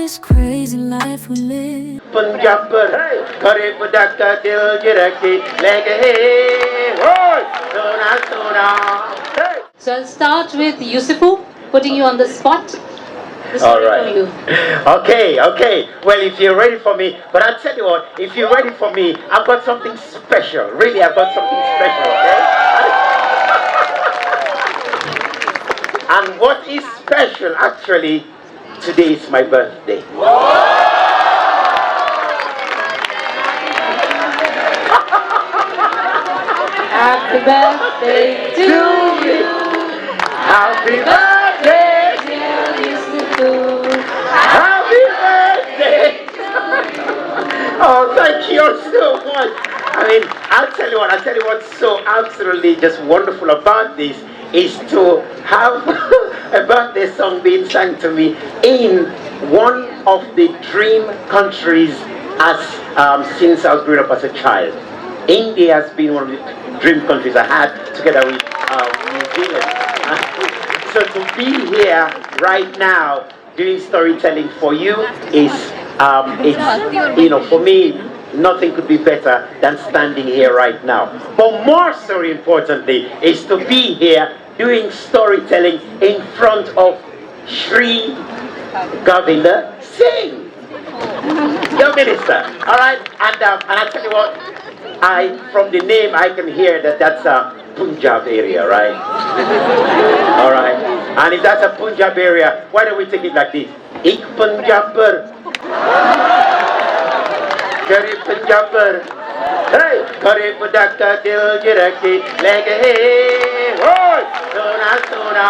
this crazy life we live. Punjab kare padaka dil jiraki lege hoy sona sona. So I'll start with Usifu, putting you on the spot. All right. Okay. Well, if you're ready for me, but I'll tell you what, if you're ready for me, I've got something special. Really, I've got something special, okay? And what is special, actually, today is my birthday. Happy birthday to you. Happy birthday, dear Usifu. happy birthday. Oh, thank you so much. I mean, I'll tell you what's so absolutely just wonderful about this is to have a birthday song being sung to me in one of the dream countries since I was growing up as a child. India has been one of the dream countries I had together with New Zealand. So to be here right now doing storytelling for you is, for me, nothing could be better than standing here right now. But more so importantly is to be here doing storytelling in front of Sri Gahilote Singh, your minister. All right, and I tell you what, from the name I can hear that that's a Punjab area, right? All right, and if that's a Punjab area, why don't we take it like this? Ik Punjaber, Kare Punjaber, hey, Kare Padaka Dil Jiraki Lege hoy Sona Sona,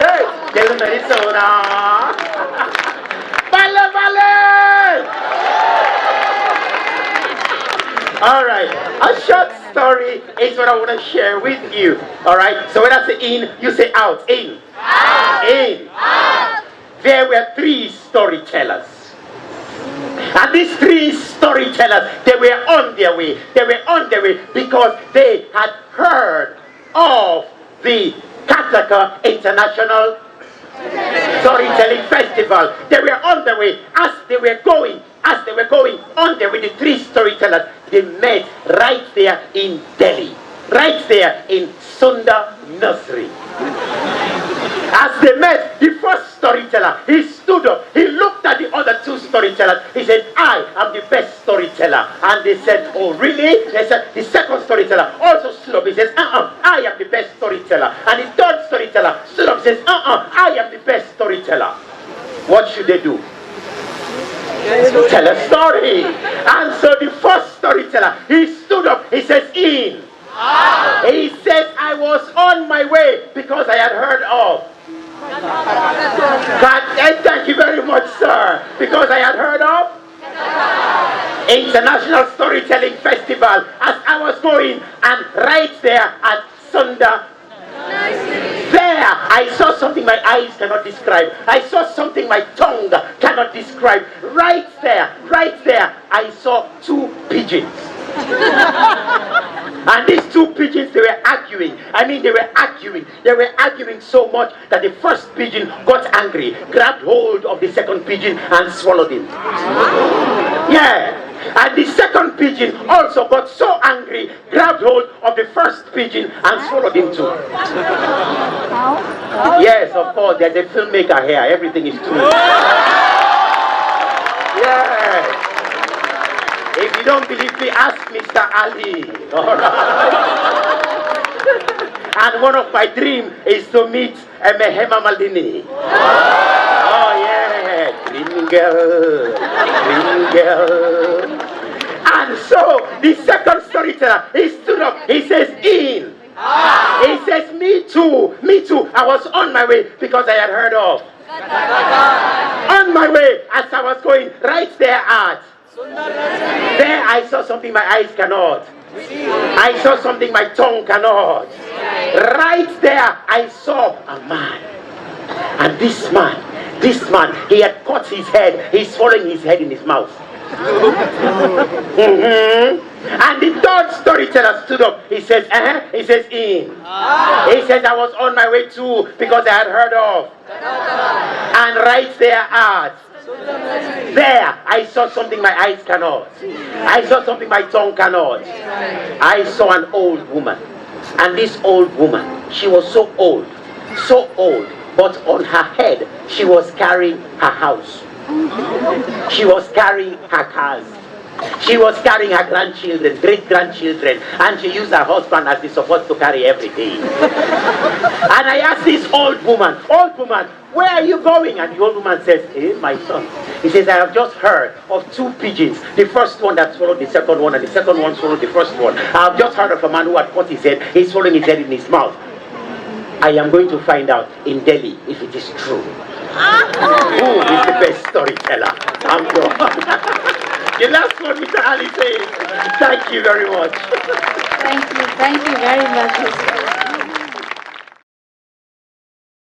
hey, Dil Meri Sona, Bale Bale. All right, a short story is what I want to share with you. All right, so when I say in, you say out. In. Out. In. Out. There were 3 storytellers. And these 3 storytellers, they were on their way. They were on their way because they had heard of the Kathakar International Storytelling Festival. They were on their way. As they were going on there with the 3 storytellers, they met right there in Delhi, right there in Sundar Nursery. As they met, the first storyteller, he stood up, he looked at the other 2 storytellers, he said, I am the best storyteller. And they said, oh really? They said, the second storyteller also stood up, he says, I am the best storyteller. And the third storyteller stood up, says, I am the best storyteller. What should they do? Tell a story. And so the first storyteller, he stood up, he says, in. He says, I was on my way because I had heard of. Thank you very much, sir. Because I had heard of International Storytelling Festival. As I was going, and right there at Sundar, there I saw something my eyes cannot describe. I saw something my tongue cannot describe. Right there, I saw 2 pigeons. And these 2 pigeons, they were arguing. They were arguing so much that the first pigeon got angry, grabbed hold of the second pigeon and swallowed him. Yeah. And the second pigeon also got so angry, grabbed hold of the first pigeon and swallowed him too. Yes, of course, there's a filmmaker here. Everything is true. Yeah. If you don't believe me, ask Mr. Ali. All right. And one of my dreams is to meet Hema Malini. Oh yeah, dream girl. And so the second storyteller, he stood up. He says, in. He says, me too. I was on my way because I had heard of. On my way as I was going right there at. There I saw something my eyes cannot. I saw something my tongue cannot. Right there I saw a man. And this man, he had cut his head. He's swallowing his head in his mouth. And the third storyteller stood up. He says, He says, in. He says, I was on my way to because I had heard of. And right there at. There, I saw something my eyes cannot. I saw something my tongue cannot. I saw an old woman. And this old woman, she was so old, but on her head, she was carrying her house. She was carrying her cars. She was carrying her grandchildren, great-grandchildren, and she used her husband as the support to carry everything. And I asked this old woman, where are you going? And the old woman says, my son. He says, I have just heard of two pigeons. The first one that swallowed the second one, and the second one swallowed the first one. I have just heard of a man who had cut his head. He's swallowing his head in his mouth. I am going to find out in Delhi if it is true. Who is the best storyteller? I'm God. The last one, Mr. Ali says, thank you very much. Thank you very much.